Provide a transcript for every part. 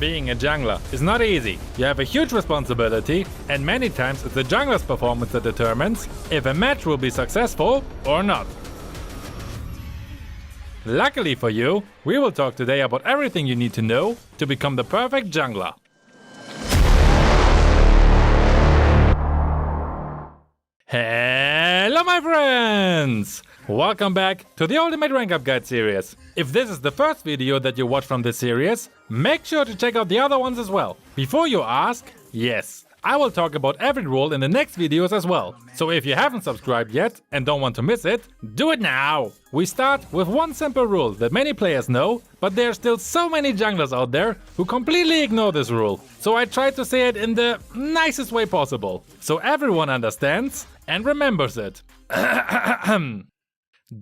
Being a jungler is not easy. You have a huge responsibility, and many times it's the jungler's performance that determines if a match will be successful or not. Luckily for you, we will talk today about everything you need to know to become the perfect jungler. Hello my friends! Welcome back to the Ultimate Rank Up Guide series. If this is the first video that you watch from this series, make sure to check out the other ones as well. Before you ask, yes, I will talk about every role in the next videos as well. So if you haven't subscribed yet and don't want to miss it, do it now! We start with one simple rule that many players know, but there are still so many junglers out there who completely ignore this rule. So I try to say it in the nicest way possible, so everyone understands and remembers it.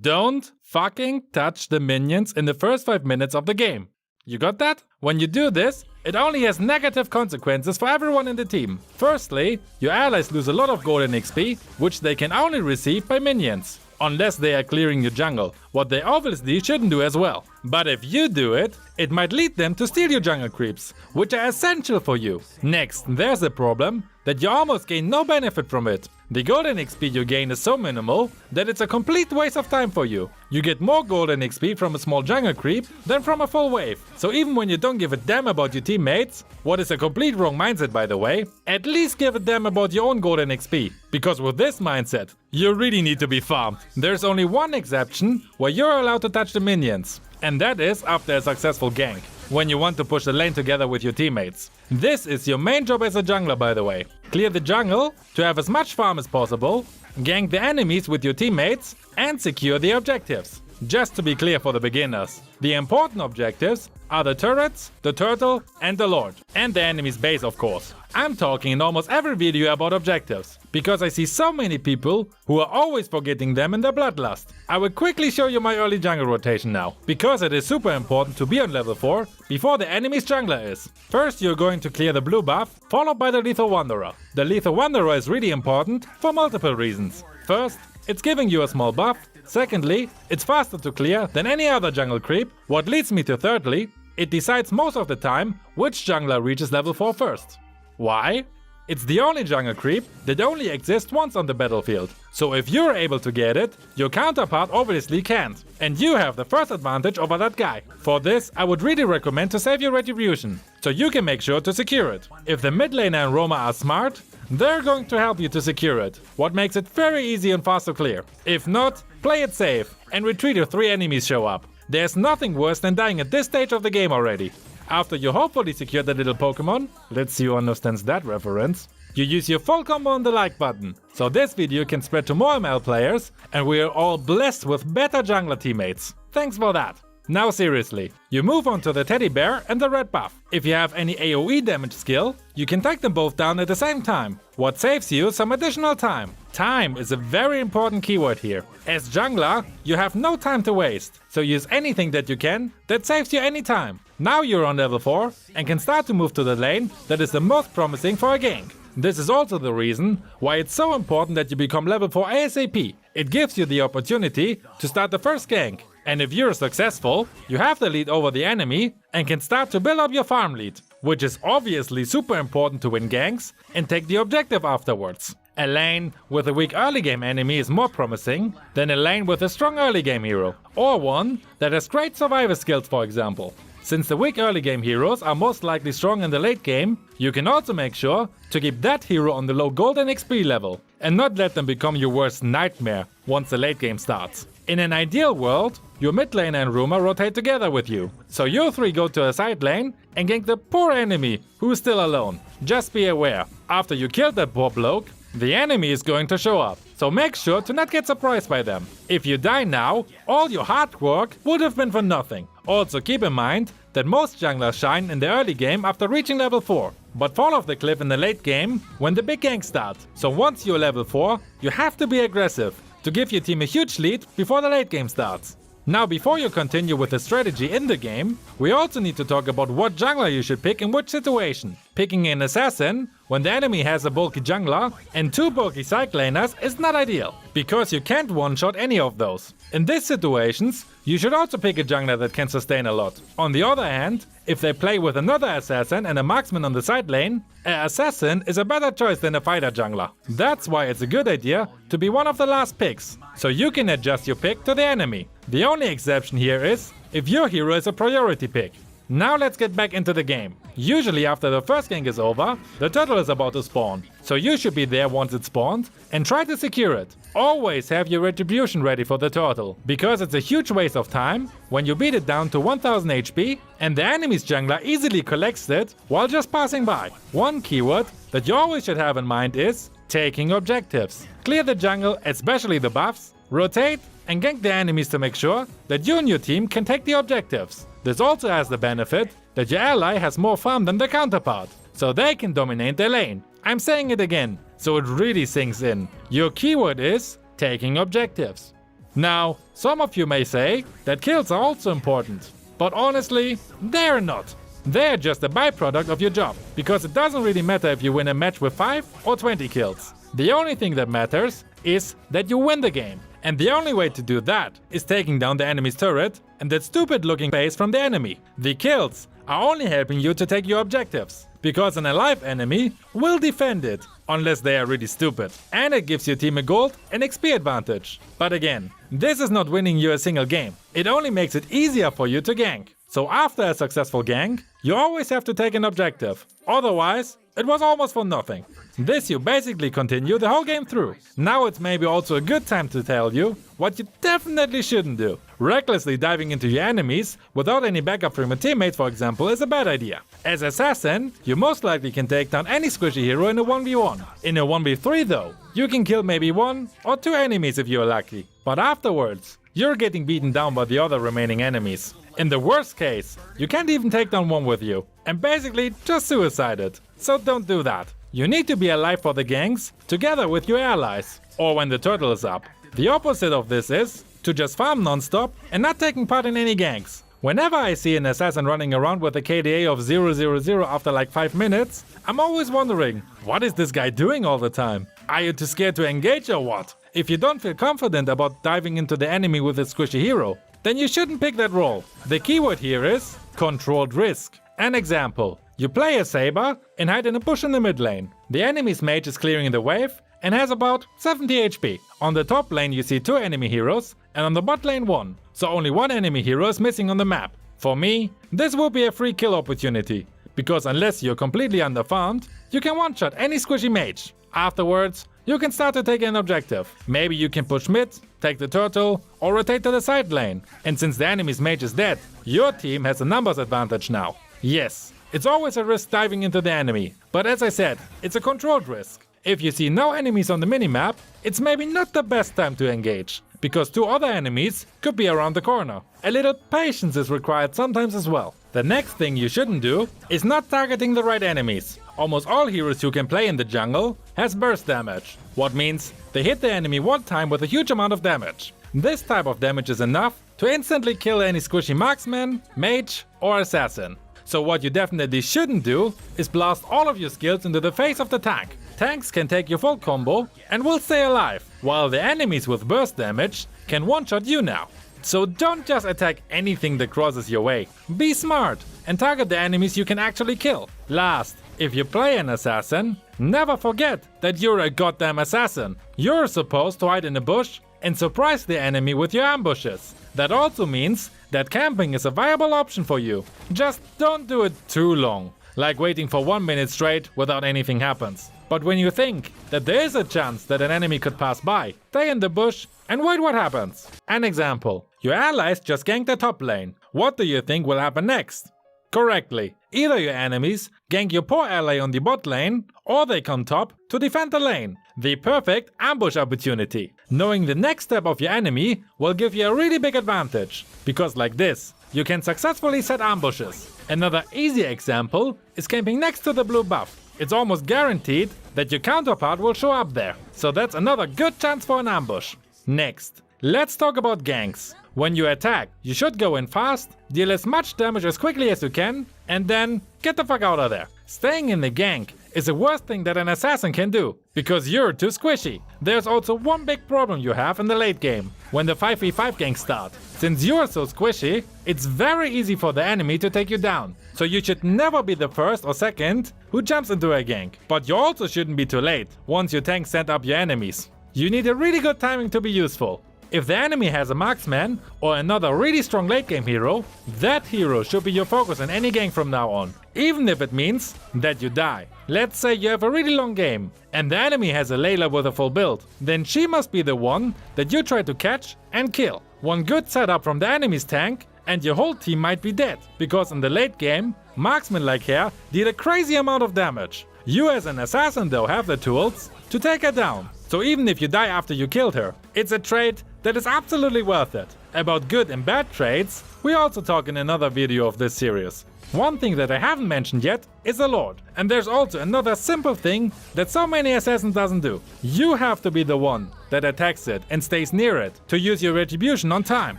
Don't fucking touch the minions in the first 5 minutes of the game. You got that? When you do this, it only has negative consequences for everyone in the team. Firstly, your allies lose a lot of golden XP, which they can only receive by minions. Unless they are clearing your jungle, what they obviously shouldn't do as well. But if you do it, it might lead them to steal your jungle creeps, which are essential for you. Next, there's a problem that you almost gain no benefit from it. The golden XP you gain is so minimal that it's a complete waste of time for you. You get more golden XP from a small jungle creep than from a full wave. So even when you don't give a damn about your teammates, what is a complete wrong mindset by the way, at least give a damn about your own golden XP. Because with this mindset, you really need to be farmed. There's only one exception where you're allowed to touch the minions. And that is after a successful gank, when you want to push the lane together with your teammates. This is your main job as a jungler by the way. Clear the jungle to have as much farm as possible, gank the enemies with your teammates and secure the objectives. Just to be clear for the beginners, the important objectives are the turrets, the turtle and the lord. And the enemy's base of course. I'm talking in almost every video about objectives, because I see so many people who are always forgetting them in their bloodlust. I will quickly show you my early jungle rotation now, because it is super important to be on level 4 before the enemy's jungler is. First you're going to clear the blue buff, followed by the lethal wanderer. The lethal wanderer is really important for multiple reasons. First, it's giving you a small buff. Secondly, it's faster to clear than any other jungle creep. What leads me to thirdly, it decides most of the time which jungler reaches level 4 first. Why? It's the only jungle creep that only exists once on the battlefield. So if you're able to get it, your counterpart obviously can't. And you have the first advantage over that guy. For this, I would really recommend to save your retribution, so you can make sure to secure it. If the mid laner and roamer are smart, they're going to help you to secure it, what makes it very easy and fast to clear. If not, play it safe and retreat if 3 enemies show up. There's nothing worse than dying at this stage of the game already. After you hopefully secure the little Pokemon, let's see who understands that reference, you use your full combo on the like button, so this video can spread to more ML players and we are all blessed with better jungler teammates. Thanks for that. Now seriously, you move on to the teddy bear and the red buff. If you have any AoE damage skill, you can take them both down at the same time, what saves you some additional time. Time is a very important keyword here. As jungler, you have no time to waste, so use anything that you can that saves you any time. Now you're on level 4 and can start to move to the lane that is the most promising for a gank. This is also the reason why it's so important that you become level 4 ASAP. It gives you the opportunity to start the first gank. And if you're successful, you have the lead over the enemy and can start to build up your farm lead, which is obviously super important to win ganks and take the objective afterwards. A lane with a weak early game enemy is more promising than a lane with a strong early game hero, or one that has great survivor skills for example. Since the weak early game heroes are most likely strong in the late game, you can also make sure to keep that hero on the low golden XP level and not let them become your worst nightmare once the late game starts. In an ideal world, your mid lane and roamer rotate together with you, so you 3 go to a side lane and gank the poor enemy who is still alone. Just be aware, after you kill that poor bloke, the enemy is going to show up, so make sure to not get surprised by them. If you die now, all your hard work would have been for nothing. Also keep in mind that most junglers shine in the early game after reaching level 4, but fall off the cliff in the late game when the big gank starts. So once you're level 4, you have to be aggressive to give your team a huge lead before the late game starts. Now before you continue with the strategy in the game, we also need to talk about what jungler you should pick in which situation. Picking an assassin when the enemy has a bulky jungler and 2 bulky side laners is not ideal, because you can't one-shot any of those. In these situations, you should also pick a jungler that can sustain a lot. On the other hand, If they play with another assassin and a marksman on the side lane, an assassin is a better choice than a fighter jungler. That's why it's a good idea to be one of the last picks, so you can adjust your pick to the enemy. The only exception here is if your hero is a priority pick. Now let's get back into the game. Usually after the first gank is over, the turtle is about to spawn. So you should be there once it spawns and try to secure it. Always have your retribution ready for the turtle, because it's a huge waste of time when you beat it down to 1000 HP and the enemy's jungler easily collects it while just passing by. One keyword that you always should have in mind is taking objectives. Clear the jungle, especially the buffs, rotate and gank the enemies to make sure that you and your team can take the objectives. This also has the benefit that your ally has more farm than the counterpart, so they can dominate their lane. I'm saying it again, so it really sinks in. Your keyword is taking objectives. Now, some of you may say that kills are also important, but honestly, they're not. They're just a byproduct of your job, because it doesn't really matter if you win a match with 5 or 20 kills. The only thing that matters is that you win the game. And the only way to do that is taking down the enemy's turret and that stupid looking base from the enemy. The kills are only helping you to take your objectives, because an alive enemy will defend it, unless they are really stupid. And it gives your team a gold and XP advantage. But again, this is not winning you a single game. It only makes it easier for you to gank. So after a successful gank, you always have to take an objective. Otherwise, it was almost for nothing. This you basically continue the whole game through. Now it's maybe also a good time to tell you what you definitely shouldn't do. Recklessly diving into your enemies without any backup from your teammates, for example, is a bad idea. As assassin, you most likely can take down any squishy hero in a 1v1. In a 1v3 though, you can kill maybe 1 or 2 enemies if you're lucky. But afterwards, you're getting beaten down by the other remaining enemies. In the worst case, you can't even take down one with you, and basically just suicide it. So don't do that. You need to be alive for the ganks together with your allies, or when the turtle is up. The opposite of this is to just farm non-stop and not taking part in any ganks. Whenever I see an assassin running around with a KDA of 000 after like 5 minutes, I'm always wondering, what is this guy doing all the time? Are you too scared to engage or what? If you don't feel confident about diving into the enemy with a squishy hero, then you shouldn't pick that role. The keyword here is controlled risk. An example. You play a Saber and hide in a bush in the mid lane. The enemy's mage is clearing the wave and has about 70 HP. On the top lane you see 2 enemy heroes and on the bot lane 1. So only 1 enemy hero is missing on the map. For me, this will be a free kill opportunity, because unless you're completely underfarmed, you can one-shot any squishy mage. Afterwards, you can start to take an objective. Maybe you can push mid, take the turtle, or rotate to the side lane. And since the enemy's mage is dead, your team has a numbers advantage now. Yes, it's always a risk diving into the enemy, but as I said, it's a controlled risk. If you see no enemies on the minimap, it's maybe not the best time to engage, because 2 other enemies could be around the corner. A little patience is required sometimes as well. The next thing you shouldn't do is not targeting the right enemies. Almost all heroes you can play in the jungle has burst damage, what means they hit the enemy one time with a huge amount of damage. This type of damage is enough to instantly kill any squishy marksman, mage or assassin. So what you definitely shouldn't do is blast all of your skills into the face of the tank. Tanks can take your full combo and will stay alive, while the enemies with burst damage can one-shot you now. So don't just attack anything that crosses your way. Be smart and target the enemies you can actually kill. Last, if you play an assassin, never forget that you're a goddamn assassin. You're supposed to hide in a bush and surprise the enemy with your ambushes. That also means that camping is a viable option for you. Just don't do it too long, like waiting for 1 minute straight without anything happens. But when you think that there is a chance that an enemy could pass by, stay in the bush and wait what happens. An example. Your allies just ganked the top lane. What do you think will happen next? Correctly. Either your enemies gank your poor ally on the bot lane, or they come top to defend the lane. The perfect ambush opportunity. Knowing the next step of your enemy will give you a really big advantage, because like this, you can successfully set ambushes. Another easy example is camping next to the blue buff. It's almost guaranteed that your counterpart will show up there, so that's another good chance for an ambush. Next, let's talk about ganks. When you attack, you should go in fast, deal as much damage as quickly as you can, and then get the fuck out of there. Staying in the gank is the worst thing that an assassin can do, because you're too squishy. There's also one big problem you have in the late game, when the 5v5 ganks start. Since you're so squishy, it's very easy for the enemy to take you down. So you should never be the first or second who jumps into a gank. But you also shouldn't be too late, once your tank sent up your enemies. You need a really good timing to be useful. If the enemy has a marksman or another really strong late game hero, that hero should be your focus in any gank from now on, even if it means that you die. Let's say you have a really long game and the enemy has a Layla with a full build, then she must be the one that you try to catch and kill. One good setup from the enemy's tank and your whole team might be dead, because in the late game, marksmen like her deal a crazy amount of damage. You as an assassin though have the tools to take her down. So even if you die after you killed her, it's a trade that is absolutely worth it. About good and bad trades, we also talk in another video of this series. One thing that I haven't mentioned yet is the Lord. And there's also another simple thing that so many assassins doesn't do. You have to be the one that attacks it and stays near it to use your retribution on time.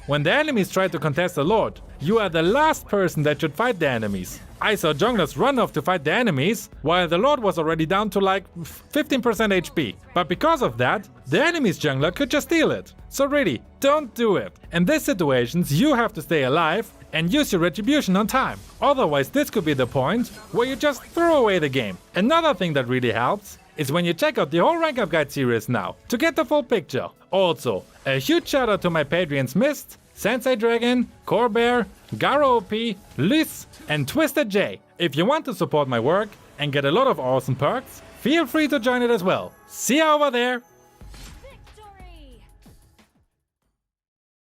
When the enemies try to contest the Lord, you are the last person that should fight the enemies. I saw junglers run off to fight the enemies, while the Lord was already down to like 15% HP. But because of that, the enemy's jungler could just steal it. So really, don't do it. In these situations, you have to stay alive and use your retribution on time. Otherwise, this could be the point where you just throw away the game. Another thing that really helps is when you check out the whole rank up guide series now to get the full picture. Also, a huge shout out to my Patreons Mist, Sensei Dragon, Corbear, Garo OP, Lys, and Twisted J. If you want to support my work and get a lot of awesome perks, feel free to join it as well. See you over there!